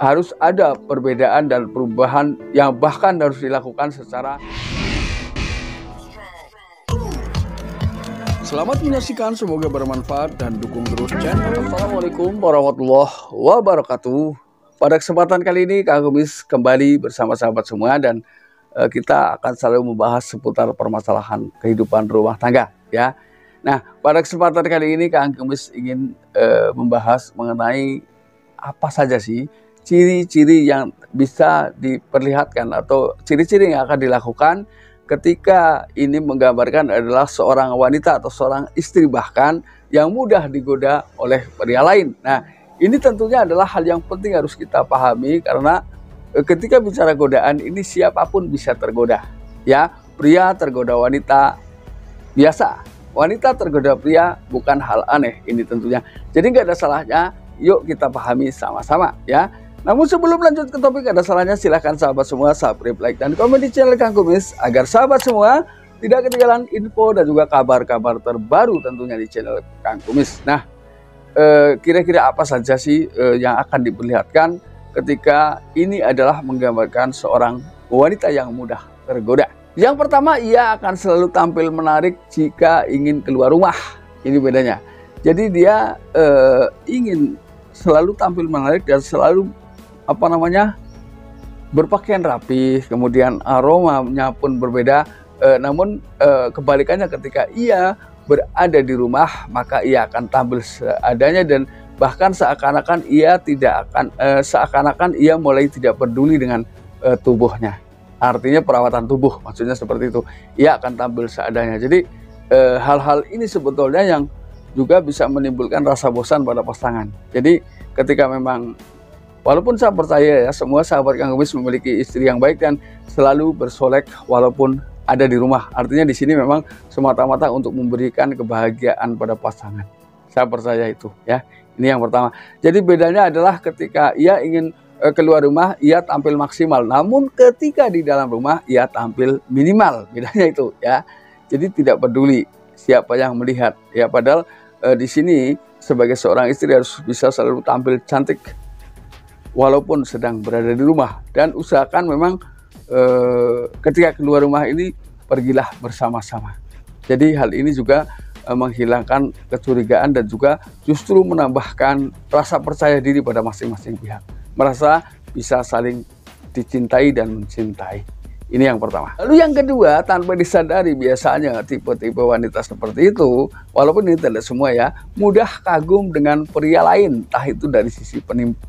harus ada perbedaan dan perubahan yang bahkan harus dilakukan secara. Selamat menyaksikan, semoga bermanfaat dan dukung terus channel. Assalamualaikum warahmatullahi wabarakatuh. Pada kesempatan kali ini Kang Kumis kembali bersama sahabat semua, dan kita akan selalu membahas seputar permasalahan kehidupan rumah tangga ya. Nah, pada kesempatan kali ini Kang Kumis ingin membahas mengenai apa saja sih ciri-ciri yang bisa diperlihatkan atau ciri-ciri yang akan dilakukan ketika ini menggambarkan adalah seorang wanita atau seorang istri bahkan yang mudah digoda oleh pria lain. Nah, ini tentunya adalah hal yang penting harus kita pahami, karena ketika bicara godaan ini siapapun bisa tergoda ya. Pria tergoda wanita biasa, wanita tergoda pria bukan hal aneh ini tentunya. Jadi nggak ada salahnya, yuk kita pahami sama-sama ya. Namun sebelum lanjut ke topik, ada salahnya silahkan sahabat semua subscribe, like, dan komen di channel Kang Kumis agar sahabat semua tidak ketinggalan info dan juga kabar-kabar terbaru tentunya di channel Kang Kumis. Nah, kira-kira apa saja sih yang akan diperlihatkan ketika ini adalah menggambarkan seorang wanita yang mudah tergoda. Yang pertama, ia akan selalu tampil menarik jika ingin keluar rumah. Ini bedanya. Jadi dia ingin selalu tampil menarik dan selalu berpakaian rapi, kemudian aromanya pun berbeda. Namun kebalikannya, ketika ia berada di rumah maka ia akan tampil seadanya, dan bahkan seakan-akan ia mulai tidak peduli dengan tubuhnya. Artinya perawatan tubuh, maksudnya seperti itu. Ia akan tampil seadanya. Jadi hal-hal ini sebetulnya yang juga bisa menimbulkan rasa bosan pada pasangan. Jadi ketika memang, walaupun saya percaya ya, semua sahabat Kang Kumis memiliki istri yang baik dan selalu bersolek walaupun ada di rumah. Artinya di sini memang semata-mata untuk memberikan kebahagiaan pada pasangan. Saya percaya itu ya. Ini yang pertama. Jadi bedanya adalah ketika ia ingin keluar rumah, ia tampil maksimal. Namun ketika di dalam rumah, ia tampil minimal. Bedanya itu ya. Jadi tidak peduli siapa yang melihat ya. Padahal di sini sebagai seorang istri harus bisa selalu tampil cantik walaupun sedang berada di rumah, dan usahakan memang ketika keluar rumah ini pergilah bersama-sama. Jadi hal ini juga menghilangkan kecurigaan dan juga justru menambahkan rasa percaya diri pada masing-masing pihak, merasa bisa saling dicintai dan mencintai. Ini yang pertama. Lalu yang kedua, tanpa disadari biasanya tipe-tipe wanita seperti itu, walaupun ini tidak semua ya, mudah kagum dengan pria lain, entah itu dari sisi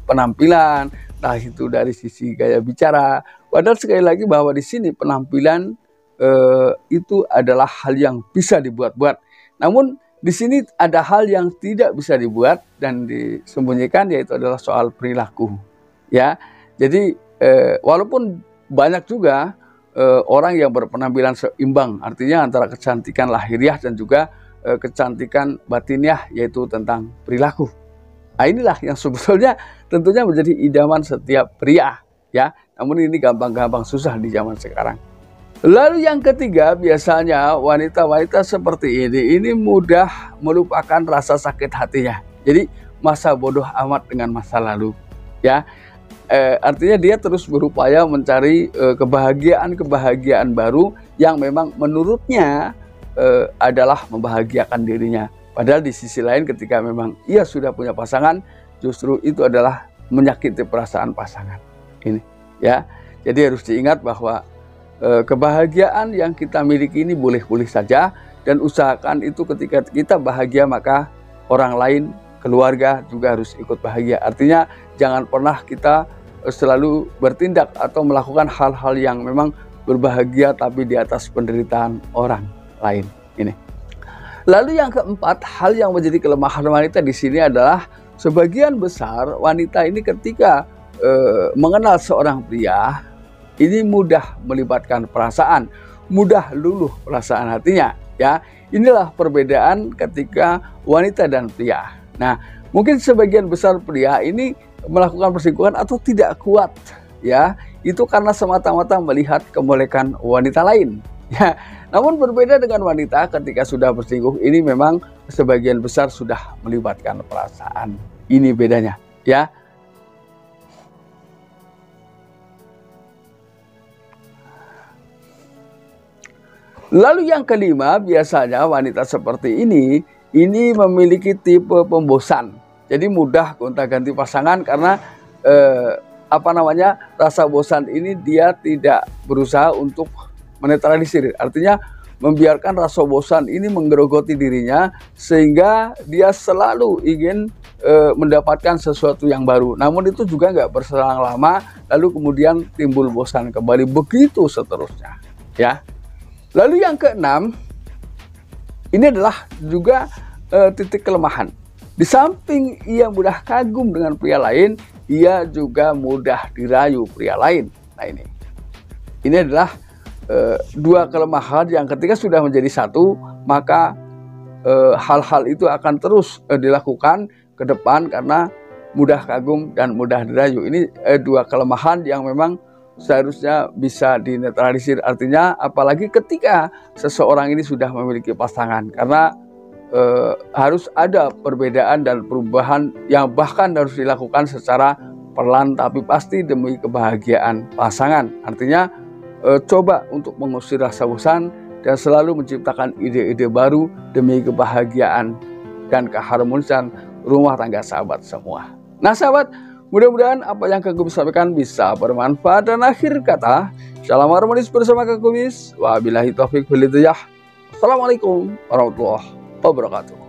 penampilan, entah itu dari sisi gaya bicara. Padahal sekali lagi bahwa di sini penampilan itu adalah hal yang bisa dibuat-buat. Namun di sini ada hal yang tidak bisa dibuat dan disembunyikan, yaitu adalah soal perilaku. Ya, jadi walaupun banyak juga orang yang berpenampilan seimbang, artinya antara kecantikan lahiriah dan juga kecantikan batiniah, yaitu tentang perilaku. Nah, inilah yang sebetulnya tentunya menjadi idaman setiap pria ya. Namun ini gampang-gampang susah di zaman sekarang. Lalu yang ketiga, biasanya wanita-wanita seperti ini mudah melupakan rasa sakit hatinya. Jadi masa bodoh amat dengan masa lalu ya. Artinya dia terus berupaya mencari kebahagiaan baru yang memang menurutnya adalah membahagiakan dirinya. Padahal di sisi lain ketika memang ia sudah punya pasangan, justru itu adalah menyakiti perasaan pasangan ini ya. Jadi harus diingat bahwa kebahagiaan yang kita miliki ini boleh-boleh saja, dan usahakan itu ketika kita bahagia maka orang lain, keluarga juga harus ikut bahagia. Artinya jangan pernah kita selalu bertindak atau melakukan hal-hal yang memang berbahagia tapi di atas penderitaan orang lain ini. Lalu yang keempat, hal yang menjadi kelemahan wanita di sini adalah sebagian besar wanita ini ketika mengenal seorang pria ini mudah melibatkan perasaan, mudah luluh perasaan hatinya ya. Inilah perbedaan ketika wanita dan pria. Nah, mungkin sebagian besar pria ini melakukan perselingkuhan atau tidak kuat ya, itu karena semata-mata melihat kemolekan wanita lain ya. Namun berbeda dengan wanita ketika sudah berselingkuh, ini memang sebagian besar sudah melibatkan perasaan. Ini bedanya ya. Lalu yang kelima, biasanya wanita seperti ini memiliki tipe pembosan. Jadi mudah gonta-ganti pasangan karena rasa bosan ini dia tidak berusaha untuk menetralisir. Artinya membiarkan rasa bosan ini menggerogoti dirinya sehingga dia selalu ingin mendapatkan sesuatu yang baru. Namun itu juga nggak berselang lama, lalu kemudian timbul bosan kembali, begitu seterusnya. Ya. Lalu yang keenam, ini adalah juga titik kelemahan. Di samping ia mudah kagum dengan pria lain, ia juga mudah dirayu pria lain. Nah ini adalah dua kelemahan yang ketika sudah menjadi satu, maka hal-hal itu akan terus dilakukan ke depan karena mudah kagum dan mudah dirayu. Ini dua kelemahan yang memang seharusnya bisa dinetralisir. Artinya apalagi ketika seseorang ini sudah memiliki pasangan, karena harus ada perbedaan dan perubahan yang bahkan harus dilakukan secara perlahan tapi pasti demi kebahagiaan pasangan. Artinya coba untuk mengusir rasa bosan dan selalu menciptakan ide-ide baru demi kebahagiaan dan keharmonisan rumah tangga sahabat semua. Nah sahabat, mudah-mudahan apa yang Kak Kumis sampaikan bisa bermanfaat. Dan akhir kata, shalom harmonis bersama Kak Kumis. Wabillahi taufiq wal hidayah. Assalamualaikum warahmatullahi wabarakatuh.